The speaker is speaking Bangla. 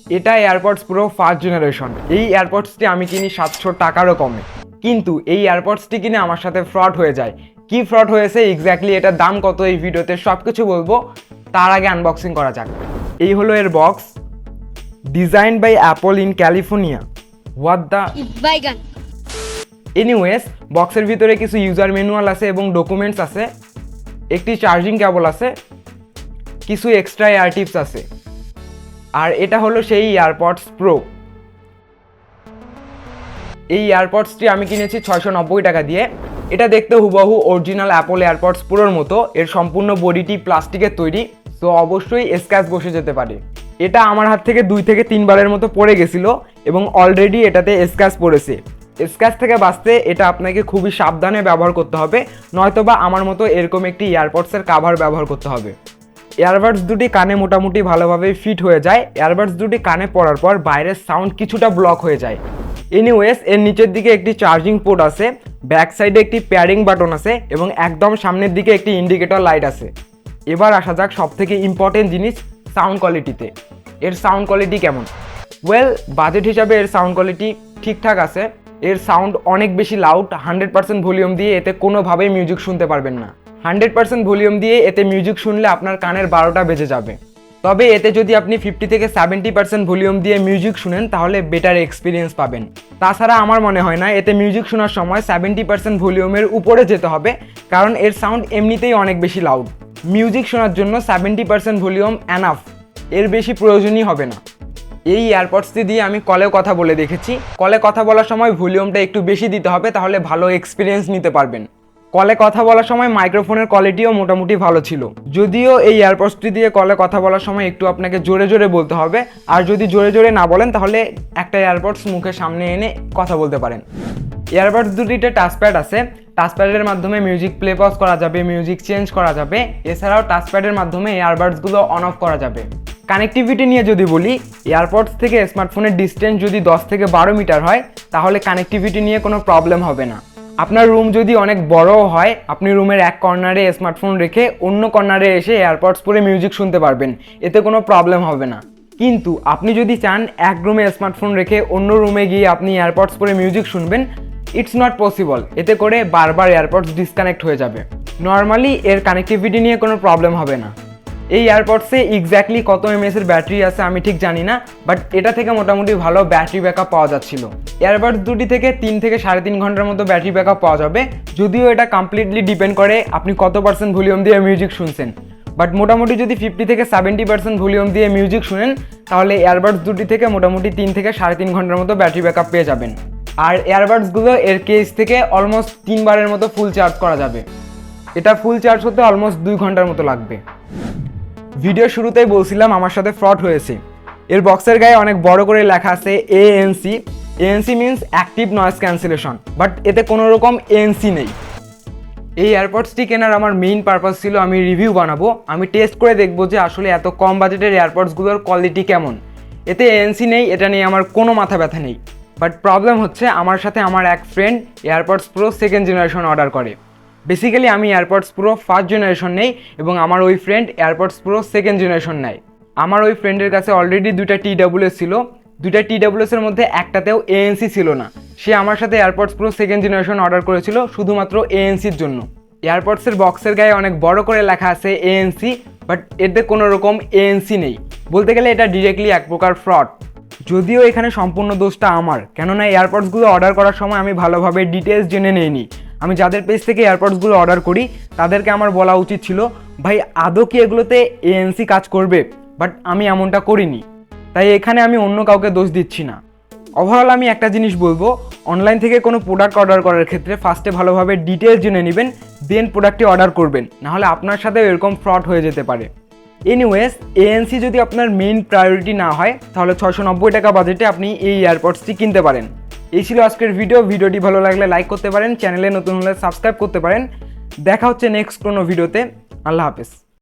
এটা এয়ারপডস প্রো ফার্স্ট জেনারেশন। এই এয়ারপডসটি আমি কিনি 700 টাকারও কমে, কিন্তু এই এয়ারপডসটি কিনে আমার সাথে ফ্রড হয়ে যায়। কি ফ্রড হয়েছে এক্স্যাক্টলি, এটার দাম কত এই ভিডিওতে সব কিছু বলবো। তার আগে আনবক্সিং করা যাক। এই হলো এর box, designed by Apple in California. What the বাইগান। এনিওয়েজ, বক্সের ভিতরে কিছু ইউজার ম্যানুয়াল আছে এবং ডকুমেন্টস আছে, একটি চার্জিং কেবল আছে, কিছু এক্সট্রা এয়ার টিপস আছে। আর এটা হলো সেই এয়ারপডস প্রো। এই এয়ারপডসটি আমি কিনেছি 690 টাকা দিয়ে। এটা দেখতে হুবহু অরিজিনাল অ্যাপল এয়ারপডস প্রোর মতো। এর সম্পূর্ণ বডিটি প্লাস্টিকের তৈরি, তো অবশ্যই স্ক্র্যাচ বসে যেতে পারে। এটা আমার হাত থেকে 2 থেকে 3 বারের মতো পড়ে গেছিলো এবং অলরেডি এটাতে স্ক্র্যাচ পড়েছে। স্ক্র্যাচ থেকে বাঁচতে এটা আপনাকে খুবই সাবধানে ব্যবহার করতে হবে, নয়তোবা আমার মতো এরকম একটি এয়ারপডসের কাভার ব্যবহার করতে হবে। এয়ারবাডস দুটি কানে মোটামুটি ভালোভাবে ফিট হয়ে যায়। এয়ারবাডস দুটি কানে পড়ার পর বাইরের সাউন্ড কিছুটা ব্লক হয়ে যায়। এনিওয়েজ, এর নিচের দিকে একটি চার্জিং পোর্ট আছে, ব্যাক সাইডে একটি প্যারিং বাটন আছে এবং একদম সামনের দিকে একটি ইন্ডিকেটর লাইট আছে। এবার আসা যাক সব থেকে ইম্পর্টেন্ট জিনিস, সাউন্ড কোয়ালিটিতে। এর সাউন্ড কোয়ালিটি কেমন? ওয়েল, বাজেট হিসাবে এর সাউন্ড কোয়ালিটি ঠিকঠাক আছে। এর সাউন্ড অনেক বেশি লাউড। 100% ভলিউম দিয়ে এতে কোনোভাবেই মিউজিক শুনতে পারবেন না। 100% ভলিউম দিয়ে এতে মিউজিক শুনলে আপনার কানের 12টা বেজে যাবে। তবে এতে যদি আপনি 50 থেকে 70% ভলিউম দিয়ে মিউজিক শুনেন তাহলে বেটার এক্সপিরিয়েন্স পাবেন। তাছাড়া আমার মনে হয় না এতে মিউজিক শোনার সময় 70% ভলিউমের উপরে যেতে হবে, কারণ এর সাউন্ড এমনিতেই অনেক বেশি লাউড। মিউজিক শোনার জন্য 70% ভলিউম এনাফ, এর বেশি প্রয়োজনই হবে না। এই এয়ারপডসটি দিয়ে আমি কলেও কথা বলে দেখেছি। কলে কথা বলার সময় ভলিউমটা একটু বেশি দিতে হবে, তাহলে ভালো এক্সপিরিয়েন্স নিতে পারবেন। কলে কথা বলার সময় মাইক্রোফোনের কোয়ালিটিও মোটামুটি ভালো ছিল, যদিও এই এয়ারপডসটি দিয়ে কলে কথা বলার সময় একটু আপনাকে জোরে জোরে বলতে হবে। আর যদি জোরে জোরে না বলেন তাহলে একটা এয়ারপডস মুখের সামনে এনে কথা বলতে পারেন। এয়ারপডস দুটিতে টাচপ্যাড আছে। টাচপ্যাডের মাধ্যমে মিউজিক প্লে পজ করা যাবে, মিউজিক চেঞ্জ করা যাবে। এছাড়াও টাচপ্যাডের মাধ্যমে এয়ারবাডসগুলো অন অফ করা যাবে। কানেক্টিভিটি নিয়ে যদি বলি, এয়ারপডস থেকে স্মার্টফোনের ডিস্টেন্স যদি 10 থেকে 12 মিটার হয় তাহলে কানেক্টিভিটি নিয়ে কোনো প্রবলেম হবে না। আপনার রুম যদি অনেক বড়ও হয়, আপনি রুমের এক কর্নারে স্মার্টফোন রেখে অন্য কর্নারে এসে এয়ারপডস পরে মিউজিক শুনতে পারবেন, এতে কোনো প্রবলেম হবে না। কিন্তু আপনি যদি চান এক রুমে স্মার্টফোন রেখে অন্য রুমে গিয়ে আপনি এয়ারপডস পরে মিউজিক শুনবেন, ইটস নট পসিবল। এতে করে বারবার এয়ারপডস ডিসকানেক্ট হয়ে যাবে। নর্মালি এর কানেক্টিভিটি নিয়ে কোনো প্রবলেম হবে না। এই এয়ারপডসে এক্স্যাক্টলি কত এমএএস এর ব্যাটারি আছে আমি ঠিক জানি না, বাট এটা থেকে মোটামুটি ভালো ব্যাটারি ব্যাকআপ পাওয়া যাচ্ছিল। এয়ারবাডস দুটি থেকে 3 থেকে 3.5 ঘন্টার মতো ব্যাটারি ব্যাকআপ পাওয়া যাবে, যদিও এটা কমপ্লিটলি ডিপেন্ড করে আপনি কত পার্সেন্ট ভলিউম দিয়ে মিউজিক শুনছেন। বাট মোটামুটি যদি 50 থেকে 70% ভলিউম দিয়ে মিউজিক শুনেন তাহলে এয়ারবাডস দুটি থেকে মোটামুটি 3 থেকে 3.5 ঘন্টার মতো ব্যাটারি ব্যাকআপ পেয়ে যাবেন। আর এয়ারবাডসগুলো এর কেস থেকে অলমোস্ট 3 বারের মতো ফুল চার্জ করা যাবে। এটা ফুল চার্জ হতে অলমোস্ট 2 ঘন্টার মতো লাগবে। ভিডিও শুরুতেই বলছিলাম আমার সাথে ফ্রড হয়েছে। এর বক্সের গায়ে অনেক বড় করে লেখা আছে ANC। ANC means active noise cancellation, but এতে কোনো রকম ANC নেই। এই এয়ারপডসটি কেনার আমার মেইন পারপাস ছিল আমি রিভিউ বানাবো, আমি টেস্ট করে দেখবো যে আসলে এত কম বাজেটের এয়ারপডসগুলোর কোয়ালিটি কেমন। এতে ANC নেই, এটা নিয়ে আমার কোনো মাথা ব্যথা নেই। বাট প্রবলেম হচ্ছে আমার সাথে আমার এক friend AirPods pro 2nd generation order করে। বেসিক্যালি আমি এয়ারপডস প্রো 1st জেনারেশন নেই এবং আমার ওই friend AirPods pro 2nd generation নেয়। আমার ওই ফ্রেন্ডের কাছে অলরেডি 2টা TWS ছিল। 2টা TWS এর মধ্যে একটাতেও ANC ছিল না। সে আমার সাথে AirPods pro 2nd generation order করেছিল শুধুমাত্র ANCর জন্য। এয়ারপডসের বক্সের গায়ে অনেক বড় করে লেখা আছে ANC, বাট এতে কোনো রকম ANC নেই। বলতে গেলে এটা ডিরেক্টলি এক প্রকার ফ্রড। যদিও এখানে সম্পূর্ণ দোষটা আমার, কেননা এয়ারপডসগুলো অর্ডার করার সময় আমি ভালোভাবে ডিটেলস জেনে নেইনি। আমি যাদের পেজ থেকে এয়ারপডসগুলো অর্ডার করি তাদেরকে আমার বলা উচিত ছিল, ভাই আদৌ কি এগুলোতে ANC কাজ করবে, বাট আমি এমনটা করিনি। তাই এখানে আমি অন্য কাউকে দোষ দিচ্ছি না। ওভারঅল আমি একটা জিনিস বলবো, অনলাইন থেকে কোনো প্রোডাক্ট অর্ডার করার ক্ষেত্রে ফার্স্টে ভালোভাবে ডিটেলস জেনে নেবেন, দেন প্রোডাক্টটি অর্ডার করবেন, নাহলে আপনার সাথে এরকম ফ্রড হয়ে যেতে পারে। এনিওয়েজ, ANC যদি আপনার মেইন প্রায়োরিটি না হয় তাহলে 690 টাকা বাজেটে আপনি এই এয়ারপডসটি কিনতে পারেন। এই ছিল আজকের ভিডিওটি ভালো লাগলে লাইক করতে পারেন, চ্যানেলে নতুন হলে সাবস্ক্রাইব করতে পারেন। দেখা হচ্ছে নেক্সট কোনো ভিডিওতে। আল্লাহ হাফেজ।